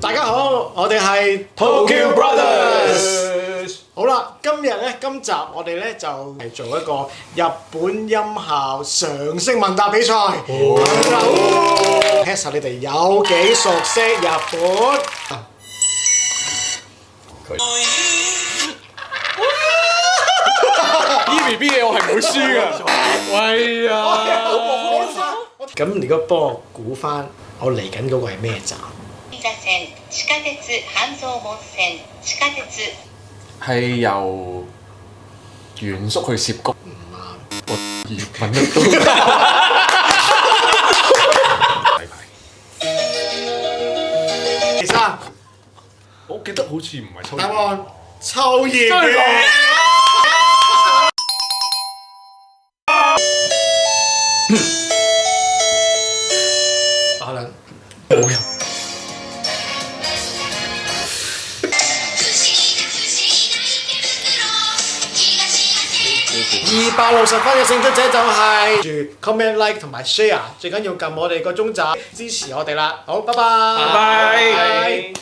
大家好，我哋係 Tokyo Brothers。好啦，今日咧，今集我哋咧就係做一個日本音效常識問答比賽。test 下你哋有幾熟悉日本？ EVB 嘅我係唔會輸㗎。喂啊！咁如果幫我估翻，我嚟緊嗰個係咩站？線、地下鉄、半蔵門線、地下鉄。係由原宿去涉谷。唔啱。我揾得到。第三，我記得好似唔係秋葉。答案秋葉嘅。可能冇人。260分嘅勝出者就係住 comment like 同埋 share， 最緊要撳我哋個鐘仔支持我哋啦。好，拜拜。拜拜。